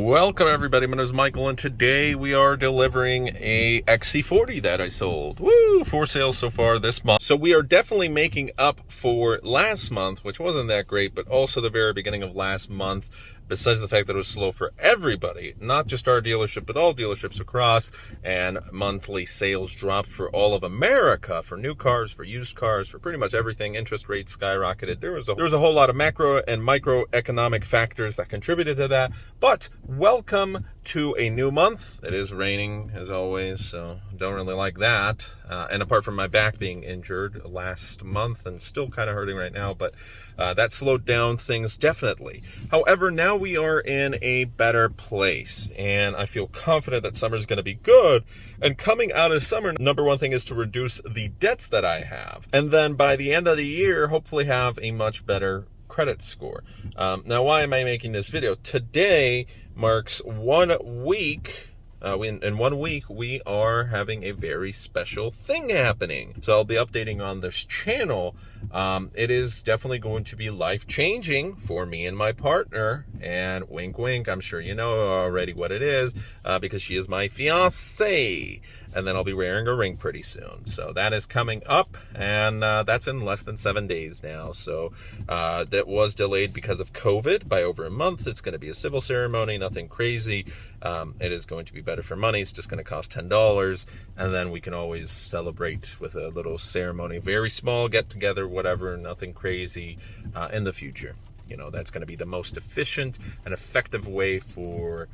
Welcome everybody, my name is Michael, and today we are delivering a XC40 that I sold. Woo! 4 sales so far this month. So we are definitely making up for last month, which wasn't that great, but also the very beginning of last month, besides the fact that it was slow for everybody, not just our dealership, but all dealerships across, and monthly sales dropped for all of America, for new cars, for used cars, for pretty much everything. Interest rates skyrocketed. There was a whole lot of macro and microeconomic factors that contributed to that, but welcome to a new month. It is raining, as always, so don't really like that. And apart from my back being injured last month and still kind of hurting right now, but that slowed down things definitely. However, now we are in a better place, and I feel confident that summer is going to be good. And coming out of summer, number one thing is to reduce the debts that I have. And then by the end of the year, hopefully have a much better credit score. Now, why am I making this video? Today marks 1 week. In 1 week, we are having a very special thing happening. So I'll be updating on this channel. It is definitely going to be life-changing for me and my partner. And wink, wink, I'm sure you know already what it is, because she is my fiancée. And then I'll be wearing a ring pretty soon. So that is coming up, and that's in less than 7 days now. So that was delayed because of COVID by over a month. It's going to be a civil ceremony, nothing crazy. It is going to be better for money. It's just going to cost $10, and then we can always celebrate with a little ceremony, very small get-together, whatever, nothing crazy in the future. You know, that's going to be the most efficient and effective way for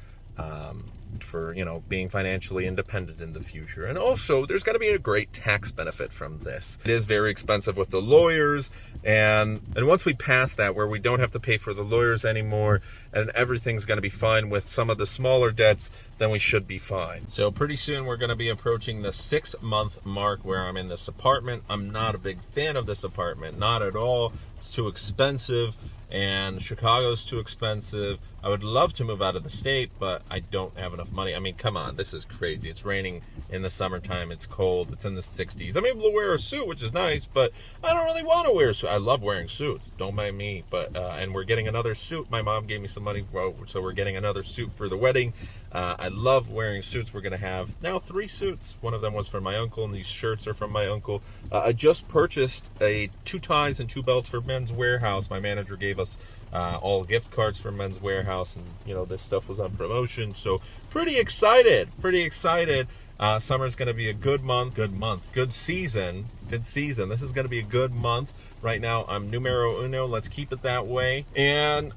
being financially independent in the future. And also, there's going to be a great tax benefit from this. It is very expensive with the lawyers, and once we pass that, where we don't have to pay for the lawyers anymore, and everything's going to be fine with some of the smaller debts, then we should be fine. So pretty soon we're going to be approaching the 6-month mark where I'm in this apartment. I'm not a big fan of this apartment, not at all. It's too expensive, and Chicago's too expensive. I would love to move out of the state, but I don't have enough money. I mean, come on, this is crazy. It's raining in the summertime. It's cold. It's in the 60s. I'm able to wear a suit, which is nice, but I don't really want to wear a suit. I love wearing suits. Don't mind me. But and we're getting another suit. My mom gave me some money, so we're getting another suit for the wedding. I love wearing suits. We're going to have now 3 suits. One of them was from my uncle, and these shirts are from my uncle. I just purchased 2 ties and 2 belts for Men's Warehouse. My manager gave us all gift cards for Men's Warehouse, and this stuff was on promotion, so pretty excited. Summer's going to be a good season. This is going to be a good month. Right now, I'm numero uno. Let's keep it that way. And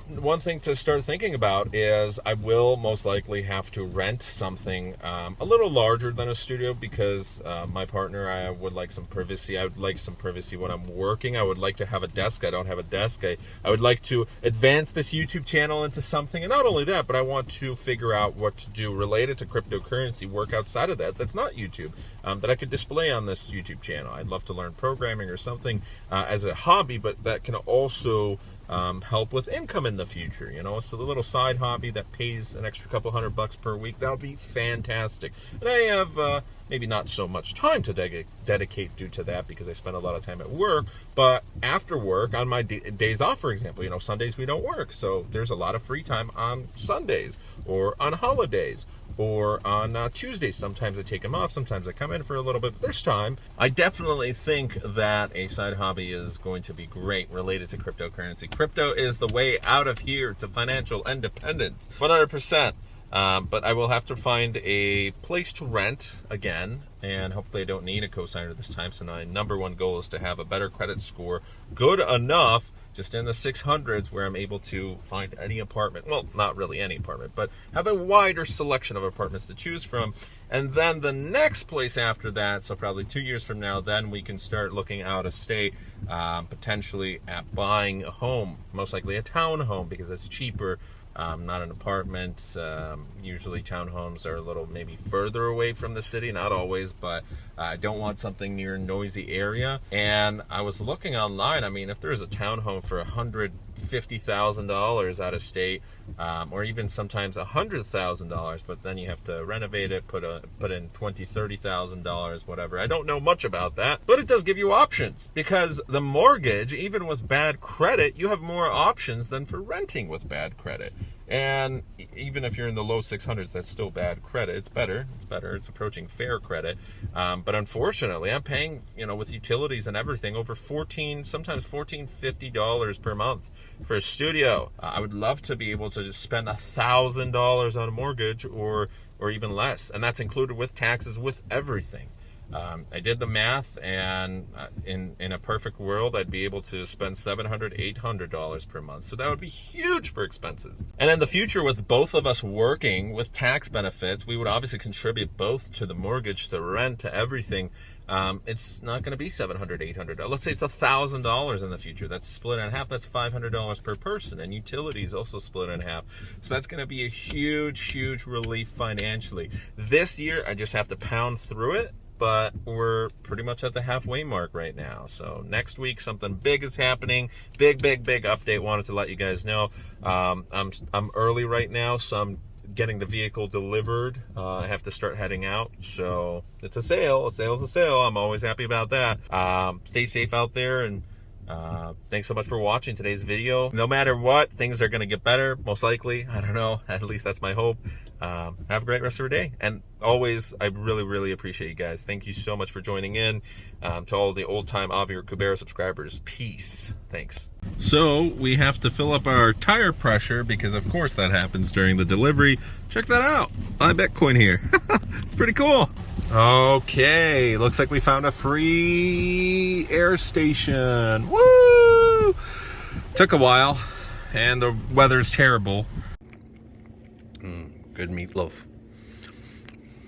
one thing to start thinking about is I will most likely have to rent something a little larger than a studio, because my partner, I would like some privacy. I would like some privacy when I'm working. I would like to have a desk. I don't have a desk. I would like to advance this YouTube channel into something. And not only that, but I want to figure out what to do related to cryptocurrency, work outside of that. That's not YouTube, that I could display on this YouTube channel. I'd love to learn programming or something as a hobby, but that can also help with income in the future. It's a little side hobby that pays an extra couple $100 per week. That would be fantastic. And I have maybe not so much time to dedicate due to that, because I spend a lot of time at work. But after work, on my days off, for example, Sundays we don't work, so there's a lot of free time on Sundays or on holidays or on Tuesdays. Sometimes I take them off, sometimes I come in for a little bit, but there's time. I definitely think that a side hobby is going to be great related to cryptocurrency. Crypto is the way out of here to financial independence, 100%. But I will have to find a place to rent again, and hopefully I don't need a cosigner this time. So my number one goal is to have a better credit score, good enough, just in the 600s, where I'm able to find any apartment. Well, not really any apartment, but have a wider selection of apartments to choose from. And then the next place after that, so probably 2 years from now, then we can start looking out of state, potentially at buying a home, most likely a townhome, because it's cheaper. Not an apartment. Usually townhomes are a little maybe further away from the city, not always, but I don't want something near a noisy area. And I was looking online. I mean, if there's a townhome for $150,000 out of state, or even sometimes $100,000, but then you have to renovate it, put in $20,000-$30,000, whatever. I don't know much about that, but it does give you options, because the mortgage, even with bad credit, you have more options than for renting with bad credit. And even if you're in the low 600s, that's still bad credit. It's better. It's approaching fair credit. But unfortunately, I'm paying, with utilities and everything, over sometimes $1,450 per month for a studio. I would love to be able to just spend $1,000 on a mortgage or even less. And that's included with taxes, with everything. I did the math, and in a perfect world, I'd be able to spend $700, $800 per month. So that would be huge for expenses. And in the future, with both of us working with tax benefits, we would obviously contribute both to the mortgage, to rent, to everything. It's not going to be $700, $800. Let's say it's $1,000 in the future. That's split in half. That's $500 per person, and utilities also split in half. So that's going to be a huge, huge relief financially. This year, I just have to pound through it. But we're pretty much at the halfway mark right now. So next week, something big is happening. Big update. Wanted to let you guys know. I'm early right now, so I'm getting the vehicle delivered. I have to start heading out. So it's a sale. A sale's a sale. I'm always happy about that. Stay safe out there, and thanks so much for watching today's video. No matter what, things are going to get better, most likely. I don't know. At least that's my hope. Have a great rest of your day. And always, I really appreciate you guys. Thank you so much for joining in. To all the old-time Avi or Kubera subscribers, peace. Thanks. So we have to fill up our tire pressure because, of course, that happens during the delivery. Check that out. Buy Bitcoin here. It's pretty cool. Okay, looks like we found a free air station. Woo! Took a while, and the weather's terrible. Good meatloaf.